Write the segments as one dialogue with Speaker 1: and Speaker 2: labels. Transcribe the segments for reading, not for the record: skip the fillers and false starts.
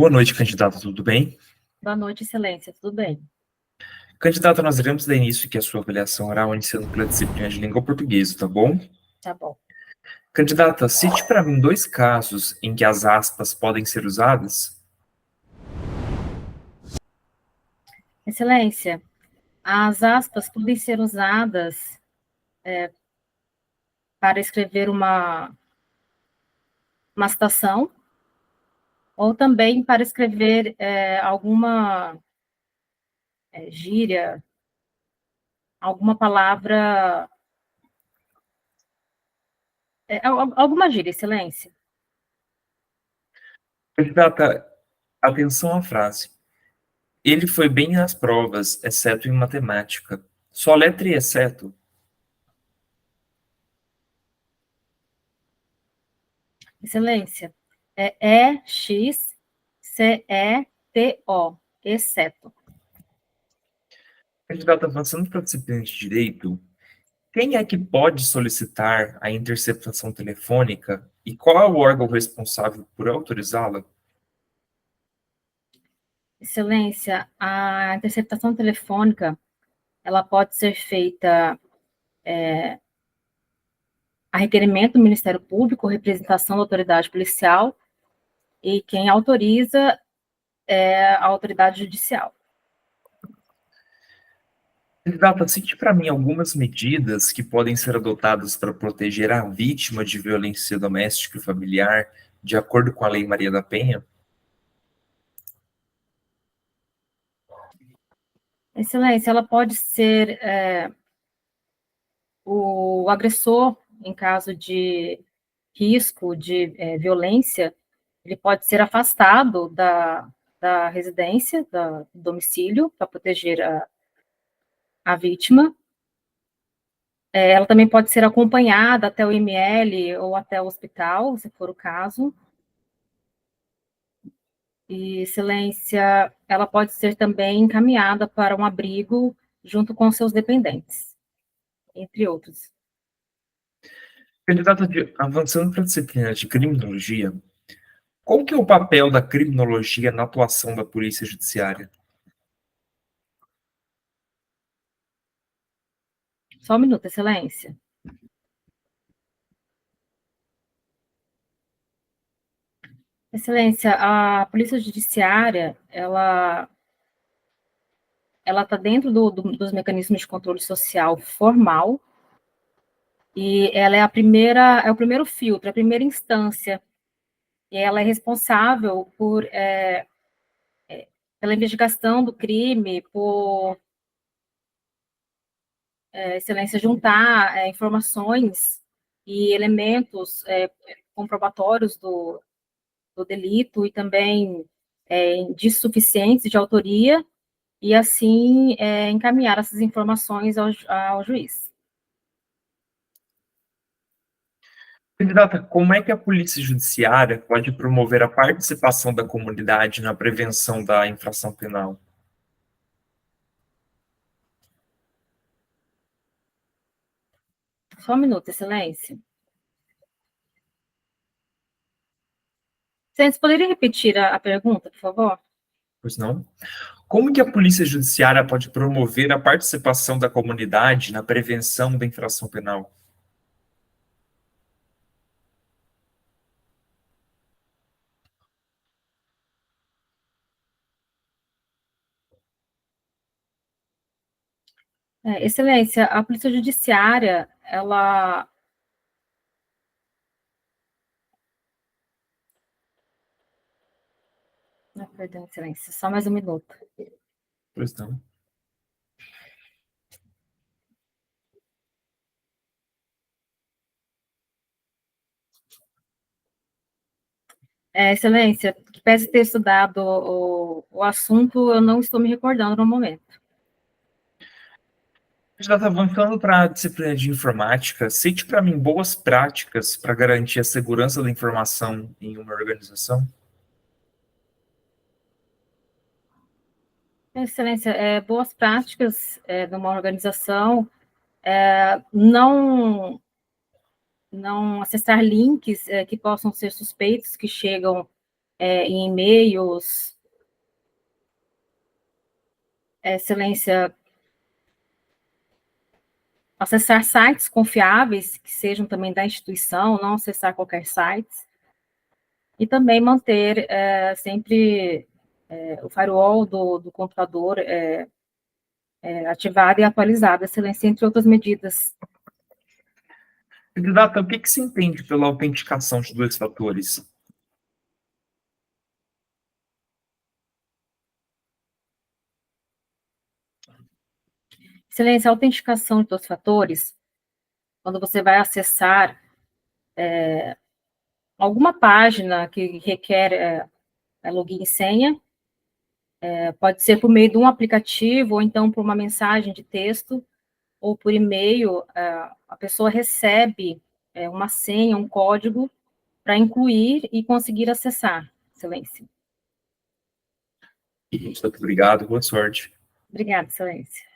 Speaker 1: Boa noite, candidata, tudo bem?
Speaker 2: Boa noite, excelência, tudo bem?
Speaker 1: Candidata, nós iremos dar início aqui à sua avaliação oral, iniciando pela disciplina de língua portuguesa, tá bom?
Speaker 2: Tá bom.
Speaker 1: Candidata, cite para mim dois casos em que as aspas podem ser usadas.
Speaker 2: Excelência, as aspas podem ser usadas para escrever uma citação ou também para escrever alguma gíria, alguma palavra, alguma gíria, excelência.
Speaker 1: Candidata, atenção à frase. Ele foi bem nas provas, exceto em matemática. Só letra e exceto.
Speaker 2: Excelência, é E-X-C-E-T-O, exceto.
Speaker 1: Candidata, avançando para a disciplina de direito, quem é que pode solicitar a interceptação telefônica e qual é o órgão responsável por autorizá-la?
Speaker 2: Excelência, a interceptação telefônica, ela pode ser feita a requerimento do Ministério Público, representação da autoridade policial, e quem autoriza é a autoridade judicial.
Speaker 1: Candidata, cite para mim algumas medidas que podem ser adotadas para proteger a vítima de violência doméstica e familiar, de acordo com a Lei Maria da Penha.
Speaker 2: Excelência, ela pode ser o agressor, em caso de risco de violência, ele pode ser afastado da residência, do domicílio, para proteger a vítima. Ela também pode ser acompanhada até o IML ou até o hospital, se for o caso. E, excelência, ela pode ser também encaminhada para um abrigo junto com seus dependentes, entre outros.
Speaker 1: Candidata, avançando para a disciplina de criminologia, qual que é o papel da criminologia na atuação da Polícia Judiciária?
Speaker 2: Só um minuto, excelência. Excelência, a Polícia Judiciária, ela está dentro dos mecanismos de controle social formal, e ela é o primeiro filtro, a primeira instância, e ela é responsável pela investigação do crime, por excelência, juntar informações e elementos comprobatórios do delito e também indícios suficientes de autoria, e assim encaminhar essas informações ao juiz.
Speaker 1: Candidata, como é que a Polícia Judiciária pode promover a participação da comunidade na prevenção da infração penal?
Speaker 2: Só um minuto, excelência. Vocês poderiam repetir a pergunta, por favor?
Speaker 1: Pois não? Como que a Polícia Judiciária pode promover a participação da comunidade na prevenção da infração penal?
Speaker 2: Excelência, a Polícia Judiciária, ela... Perdão, excelência, só mais um minuto.
Speaker 1: Pois não.
Speaker 2: Excelência, que pese ter estudado o assunto, eu não estou me recordando no momento.
Speaker 1: Candidata, avançando para a disciplina de informática, cite para mim boas práticas para garantir a segurança da informação em uma organização.
Speaker 2: Excelência, boas práticas de uma organização, não acessar links que possam ser suspeitos, que chegam em e-mails, excelência, acessar sites confiáveis, que sejam também da instituição, não acessar qualquer site, e também manter sempre o firewall do computador ativado e atualizado, excelência, entre outras medidas.
Speaker 1: Candidata, o que se entende pela autenticação de dois fatores?
Speaker 2: Excelência, a autenticação de dois fatores, quando você vai acessar alguma página que requer login e senha, pode ser por meio de um aplicativo, ou então por uma mensagem de texto, ou por e-mail, a pessoa recebe uma senha, um código, para incluir e conseguir acessar, excelência.
Speaker 1: Muito obrigado, boa sorte.
Speaker 2: Obrigada, excelência.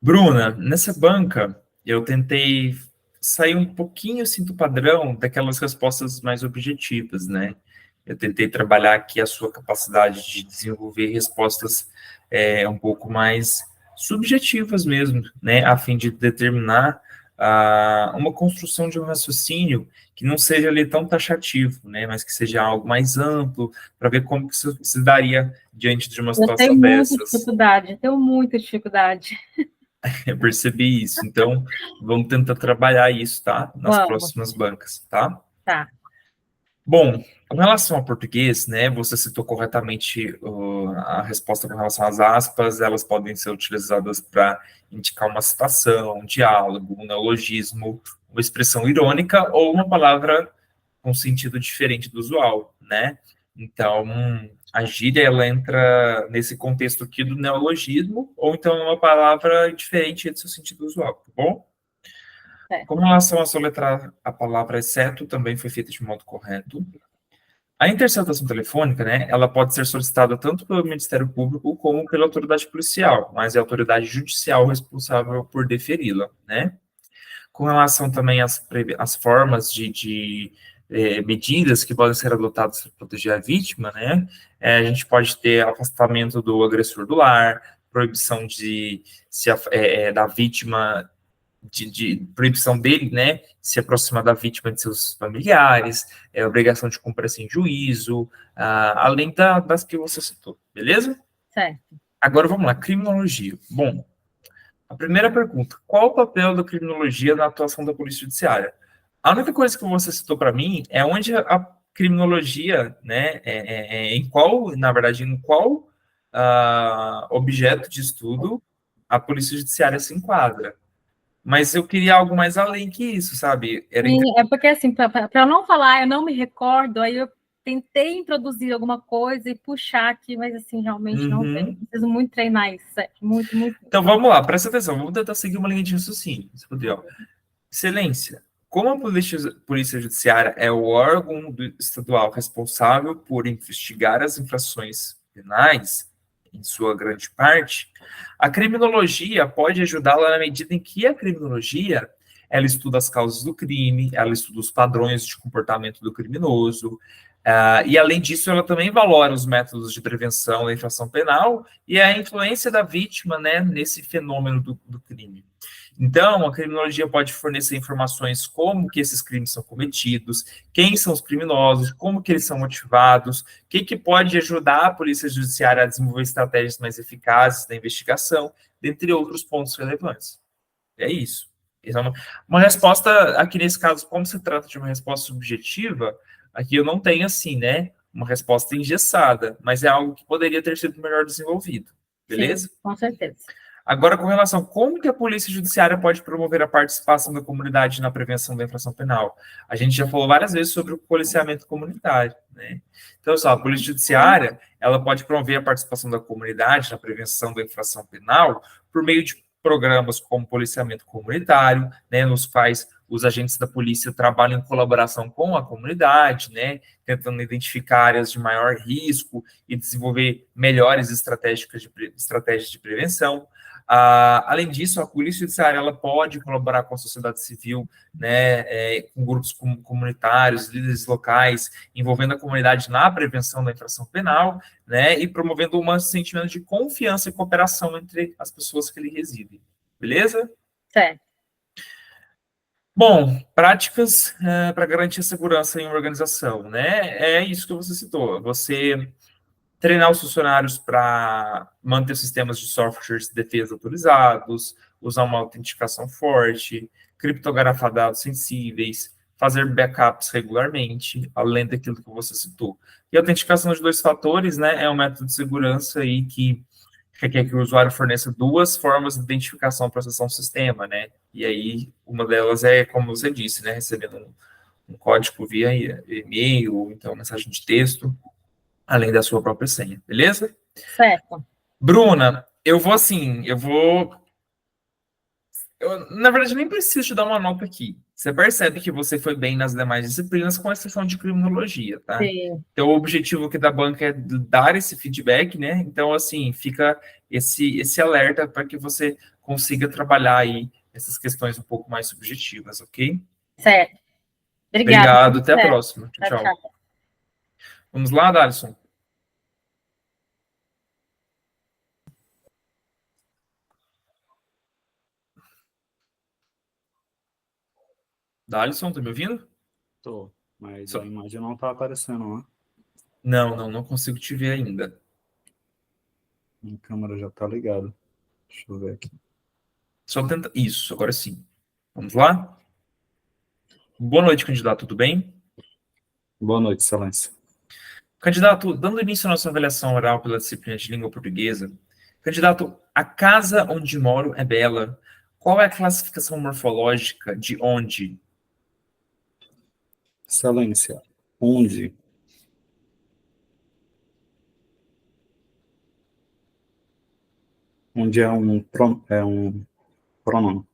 Speaker 1: Bruna, nessa banca, eu tentei sair um pouquinho, assim, do padrão daquelas respostas mais objetivas, né? Eu tentei trabalhar aqui a sua capacidade de desenvolver respostas um pouco mais subjetivas mesmo, né? A fim de determinar uma construção de um raciocínio que não seja ali tão taxativo, né? Mas que seja algo mais amplo, para ver como que isso se daria diante de uma situação dessas.
Speaker 2: Eu tenho muita dificuldade.
Speaker 1: Eu percebi isso. Então, vamos tentar trabalhar isso, tá? Nas próximas bancas, tá?
Speaker 2: Tá.
Speaker 1: Bom, com relação ao português, né, você citou corretamente a resposta com relação às aspas, elas podem ser utilizadas para indicar uma citação, um diálogo, um neologismo, uma expressão irônica ou uma palavra com sentido diferente do usual, né? Então, a gíria, ela entra nesse contexto aqui do neologismo, ou então uma palavra diferente do seu sentido usual, tá bom? Com relação a soletrar a palavra exceto, também foi feita de modo correto. A interceptação telefônica, né, ela pode ser solicitada tanto pelo Ministério Público como pela autoridade policial, mas é a autoridade judicial responsável por deferi-la, né? Com relação também às formas de medidas que podem ser adotadas para proteger a vítima, né? A gente pode ter afastamento do agressor do lar, proibição da vítima, de proibição dele, né? Se aproximar da vítima de seus familiares, obrigação de cumprir sem juízo, além das que você citou, beleza?
Speaker 2: Certo.
Speaker 1: Agora vamos lá, criminologia. Bom, a primeira pergunta: qual o papel da criminologia na atuação da Polícia Judiciária? A única coisa que você citou para mim é onde a criminologia, né, em qual objeto de estudo a Polícia Judiciária se enquadra. Mas eu queria algo mais além que isso, sabe?
Speaker 2: Sim, é porque, assim, para não falar, eu não me recordo, aí eu tentei introduzir alguma coisa e puxar aqui, mas, assim, realmente não tem. Preciso muito treinar isso, muito, muito.
Speaker 1: Então, vamos lá, presta atenção, vamos tentar seguir uma linha de raciocínio. Excelência, como a Polícia Judiciária é o órgão estadual responsável por investigar as infrações penais, em sua grande parte, a criminologia pode ajudá-la na medida em que a criminologia, ela estuda as causas do crime, ela estuda os padrões de comportamento do criminoso, e além disso, ela também valora os métodos de prevenção da infração penal e a influência da vítima, né, nesse fenômeno do crime. Então, a criminologia pode fornecer informações como que esses crimes são cometidos, quem são os criminosos, como que eles são motivados, o que pode ajudar a Polícia Judiciária a desenvolver estratégias mais eficazes da investigação, dentre outros pontos relevantes. É isso. Então, uma resposta, aqui nesse caso, como se trata de uma resposta subjetiva, aqui eu não tenho, assim, né, uma resposta engessada, mas é algo que poderia ter sido melhor desenvolvido. Beleza?
Speaker 2: Sim, com certeza.
Speaker 1: Agora, com relação a como que a Polícia Judiciária pode promover a participação da comunidade na prevenção da infração penal? A gente já falou várias vezes sobre o policiamento comunitário, né? Então, só, a Polícia Judiciária, ela pode promover a participação da comunidade na prevenção da infração penal por meio de programas como policiamento comunitário, né, nos quais os agentes da polícia trabalham em colaboração com a comunidade, né, tentando identificar áreas de maior risco e desenvolver melhores estratégias de prevenção. Além disso, a Polícia Judiciária ela pode colaborar com a sociedade civil, né, com grupos comunitários, líderes locais, envolvendo a comunidade na prevenção da infração penal, né, e promovendo um sentimento de confiança e cooperação entre as pessoas que ali residem. Beleza?
Speaker 2: Certo.
Speaker 1: Bom, práticas para garantir a segurança em uma organização, né? É isso que você citou. Você treinar os funcionários para manter sistemas de softwares de defesa autorizados, usar uma autenticação forte, criptografar dados sensíveis, fazer backups regularmente, além daquilo que você citou. E a autenticação de dois fatores, né, é um método de segurança aí que requer que o usuário forneça duas formas de identificação para acessar um sistema, né? E aí, uma delas é, como você disse, né, recebendo um código via e-mail, ou então mensagem de texto, além da sua própria senha, beleza?
Speaker 2: Certo.
Speaker 1: Bruna, na verdade, nem preciso te dar uma nota aqui. Você percebe que você foi bem nas demais disciplinas, com exceção de criminologia, tá?
Speaker 2: Sim.
Speaker 1: Então, o objetivo aqui da banca é dar esse feedback, né? Então, assim, fica esse alerta para que você consiga trabalhar aí essas questões um pouco mais subjetivas, ok?
Speaker 2: Certo. Obrigada.
Speaker 1: Obrigado, até a
Speaker 2: Certo.
Speaker 1: próxima. Tchau,
Speaker 2: Tchau,
Speaker 1: tchau.
Speaker 2: tchau.
Speaker 1: Vamos lá, Dalisson. Dalisson, tá me ouvindo?
Speaker 3: Tô, mas
Speaker 1: Só-
Speaker 3: a imagem não tá aparecendo, né?
Speaker 1: Não consigo te ver ainda.
Speaker 3: A câmera já tá ligada. Deixa eu ver aqui.
Speaker 1: Só tenta. Isso, agora sim. Vamos lá? Boa noite, candidato, tudo bem?
Speaker 3: Boa noite, Excelência.
Speaker 1: Candidato, dando início à nossa avaliação oral pela disciplina de língua portuguesa, candidato, a casa onde moro é bela. Qual é a classificação morfológica de onde?
Speaker 3: Excelência, onde? Onde é um pronome.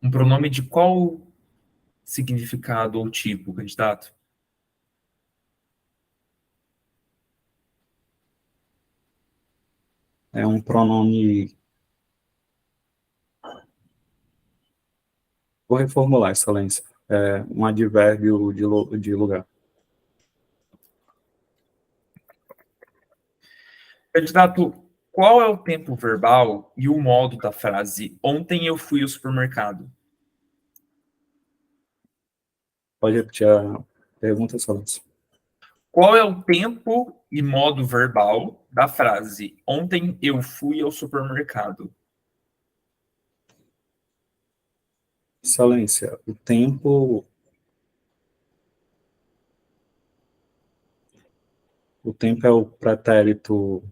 Speaker 1: Um pronome de qual significado ou tipo, candidato?
Speaker 3: É um pronome. Vou reformular, Excelência. É um advérbio de lugar.
Speaker 1: Candidato, qual é o tempo verbal e o modo da frase ontem eu fui ao supermercado?
Speaker 3: Pode repetir a pergunta, Excelência?
Speaker 1: Qual é o tempo e modo verbal da frase ontem eu fui ao supermercado?
Speaker 3: Excelência, o tempo. O tempo é o pretérito.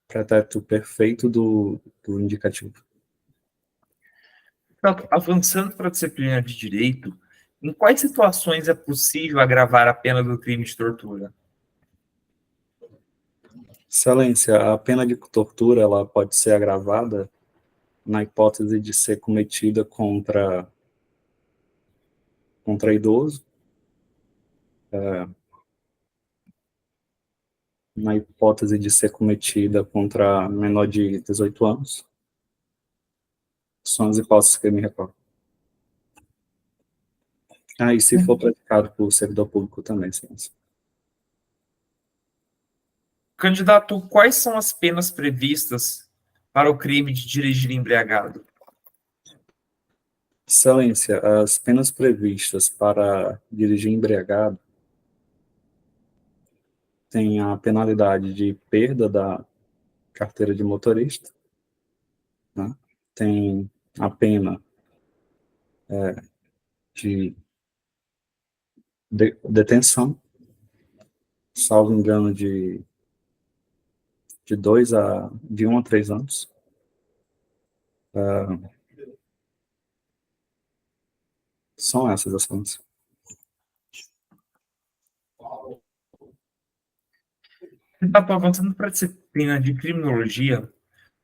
Speaker 3: Pretérito perfeito do indicativo.
Speaker 1: Avançando para a disciplina de direito, em quais situações é possível agravar a pena do crime de tortura?
Speaker 3: Excelência, a pena de tortura ela pode ser agravada na hipótese de ser cometida contra idoso, na hipótese de ser cometida contra menor de 18 anos. São as hipóteses que eu me recordo. E se for praticado por servidor público também, Excelência.
Speaker 1: Candidato, quais são as penas previstas para o crime de dirigir embriagado?
Speaker 3: Excelência, as penas previstas para dirigir embriagado têm a penalidade de perda da carteira de motorista, né? Tem a pena de detenção, salvo engano, de 1 a 3 anos. São essas as fontes.
Speaker 1: Candidato, avançando para a disciplina de criminologia,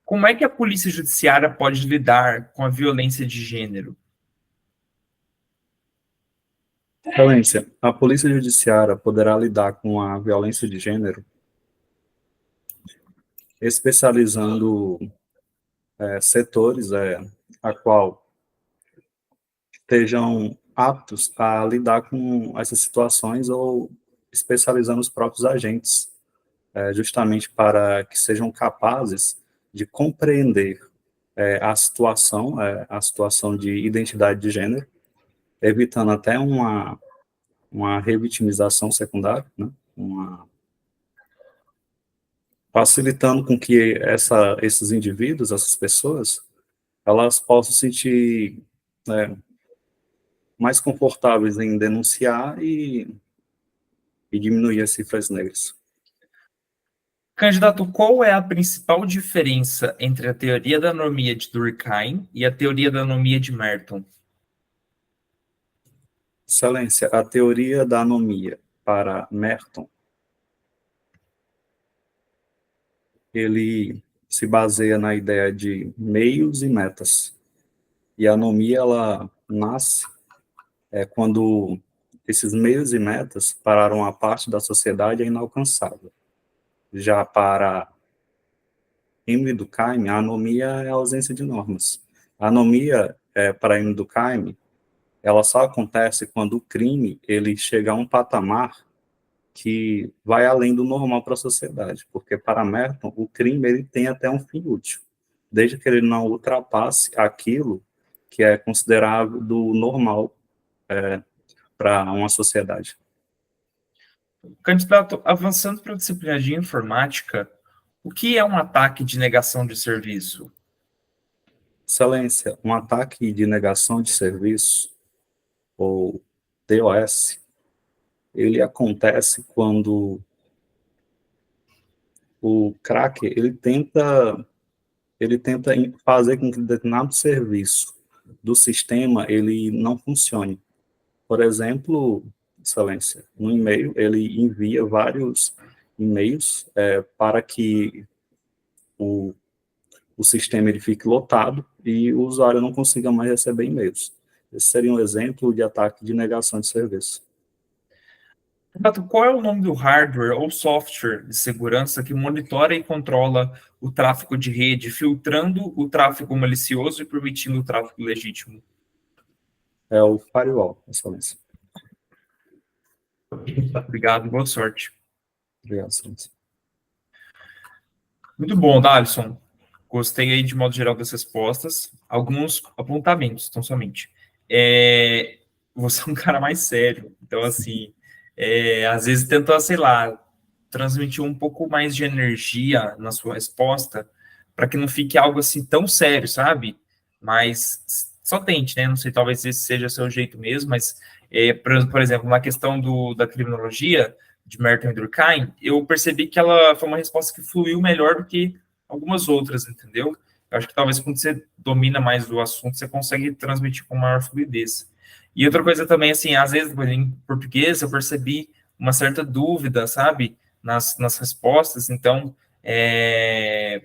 Speaker 1: como é que a polícia judiciária pode lidar com a violência de gênero?
Speaker 3: Excelência, a Polícia Judiciária poderá lidar com a violência de gênero, especializando setores a qual estejam aptos a lidar com essas situações ou especializando os próprios agentes, justamente para que sejam capazes de compreender a situação de identidade de gênero, evitando até uma revitimização secundária, né? Facilitando com que esses indivíduos, essas pessoas, elas possam se sentir mais confortáveis em denunciar e diminuir as cifras negras.
Speaker 1: Candidato, qual é a principal diferença entre a teoria da anomia de Durkheim e a teoria da anomia de Merton?
Speaker 3: Excelência, a teoria da anomia para Merton, ele se baseia na ideia de meios e metas. E a anomia, ela nasce quando esses meios e metas pararam a parte da sociedade é inalcançável. Já para Emile Durkheim, a anomia é a ausência de normas. A anomia, para Emile Durkheim, ela só acontece quando o crime ele chega a um patamar que vai além do normal para a sociedade, porque para Merton, o crime ele tem até um fim útil, desde que ele não ultrapasse aquilo que é considerável do normal para uma sociedade.
Speaker 1: Candidato, avançando para a disciplina de informática, o que é um ataque de negação de serviço?
Speaker 3: Excelência, um ataque de negação de serviço, ou DOS, ele acontece quando o cracker ele tenta fazer com que determinado serviço do sistema ele não funcione. Por exemplo, Excelência, no e-mail, ele envia vários e-mails para que o sistema ele fique lotado e o usuário não consiga mais receber e-mails. Esse seria um exemplo de ataque de negação de serviço.
Speaker 1: Qual é o nome do hardware ou software de segurança que monitora e controla o tráfego de rede, filtrando o tráfego malicioso e permitindo o tráfego legítimo?
Speaker 3: É o firewall, Excelência.
Speaker 1: Obrigado, boa sorte.
Speaker 3: Obrigado, Excelência.
Speaker 1: Muito bom, Dalisson. Gostei aí, de modo geral, das respostas. Alguns apontamentos, então, somente. Você é um cara mais sério. Então, assim, às vezes tenta, sei lá, transmitir um pouco mais de energia na sua resposta, para que não fique algo assim tão sério, sabe? Mas só tente, né? Não sei, talvez esse seja seu jeito mesmo, mas, por exemplo, na questão da criminologia, de Merton e Durkheim, eu percebi que ela foi uma resposta que fluiu melhor do que algumas outras, entendeu? Eu acho que talvez quando você domina mais do assunto, você consegue transmitir com maior fluidez. E outra coisa também, assim, às vezes, em português, eu percebi uma certa dúvida, sabe, nas respostas, então, é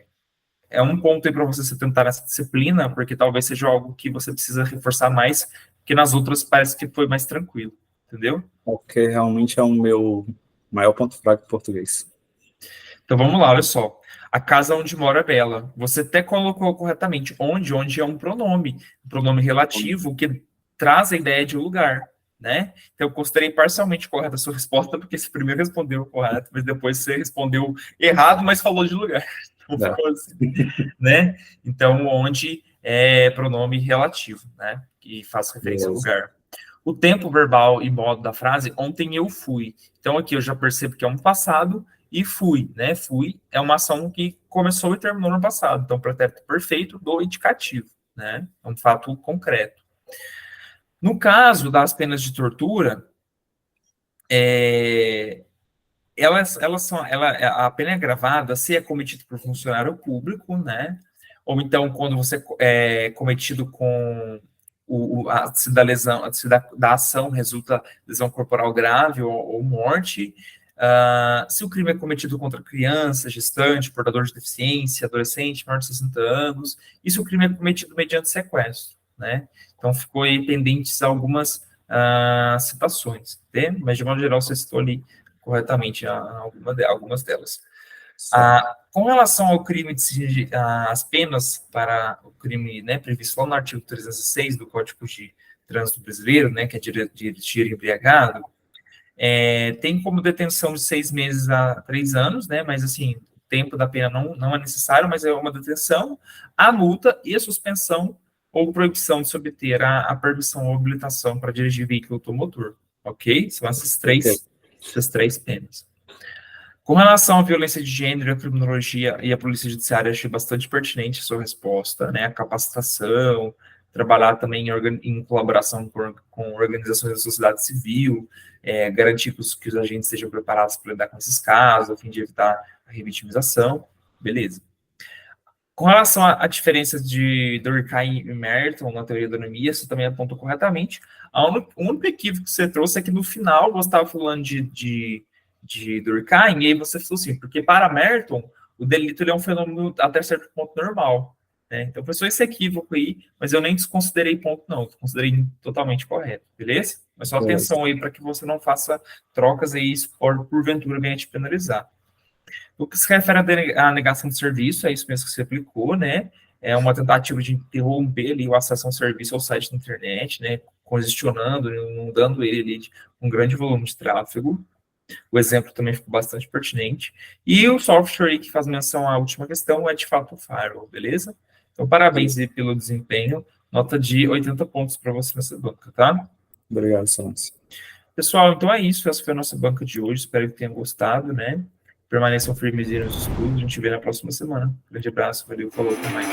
Speaker 1: um ponto aí para você se tentar nessa disciplina, porque talvez seja algo que você precisa reforçar mais, porque nas outras parece que foi mais tranquilo, entendeu?
Speaker 3: Porque realmente é o meu maior ponto fraco em português.
Speaker 1: Então vamos lá, olha só. A casa onde mora Bela. Você até colocou corretamente. Onde é um pronome relativo que traz a ideia de lugar, né? Então eu considerei parcialmente correta a sua resposta, porque você primeiro respondeu correto, mas depois você respondeu errado, mas falou de lugar. Então ficou assim, né? Então onde é pronome relativo, né? Que faz referência ao lugar. O tempo verbal e modo da frase, ontem eu fui. Então aqui eu já percebo que é um passado e fui, né? Fui é uma ação que começou e terminou no passado. Então, pretérito perfeito do indicativo, né? É um fato concreto. No caso das penas de tortura, a pena é agravada se é cometido por funcionário público, né? Ou então quando você é cometido com se da ação resulta lesão corporal grave ou morte, se o crime é cometido contra criança, gestante, portador de deficiência, adolescente, maior de 60 anos, e se o crime é cometido mediante sequestro, né? Então ficou aí pendentes algumas citações, né? Mas de modo geral você citou ali corretamente algumas delas. Com relação ao crime as penas para o crime, né, previsto lá no artigo 306 do Código de Trânsito Brasileiro, né, que é dirigir embriagado, tem como detenção de 6 meses a 3 anos, né, mas assim, o tempo da pena não é necessário, mas é uma detenção, a multa e a suspensão ou proibição de se obter a permissão ou habilitação para dirigir veículo automotor, ok? São essas três penas. Com relação à violência de gênero, a criminologia e a polícia judiciária, achei bastante pertinente a sua resposta, né? A capacitação, trabalhar também em colaboração com organizações da sociedade civil, garantir que os agentes estejam preparados para lidar com esses casos, a fim de evitar a revitimização, beleza. Com relação à diferença de Durkheim e Merton na teoria da anomia, você também apontou corretamente. O único equívoco que você trouxe é que no final você estava falando de Durkheim, e aí você falou assim, porque para Merton, o delito ele é um fenômeno até certo ponto normal, né? Então foi só esse equívoco aí, mas eu nem desconsiderei ponto não, considerei totalmente correto, beleza? Mas só atenção aí para que você não faça trocas aí, isso porventura venha te penalizar. O que se refere à negação de serviço, é isso mesmo que você aplicou, né? É uma tentativa de interromper ali o acesso a um serviço ou site da internet, né? Congestionando, inundando ele ali de um grande volume de tráfego. O exemplo também ficou bastante pertinente. E o software aí que faz menção à última questão é de fato o firewall, beleza? Então, parabéns aí pelo desempenho. Nota de 80 pontos para você nessa banca, tá?
Speaker 3: Obrigado, Silêncio.
Speaker 1: Pessoal, então é isso. Essa foi a nossa banca de hoje. Espero que tenham gostado, né? Permaneçam firmes nos estudos. A gente vê na próxima semana. Grande abraço, valeu, falou, até mais.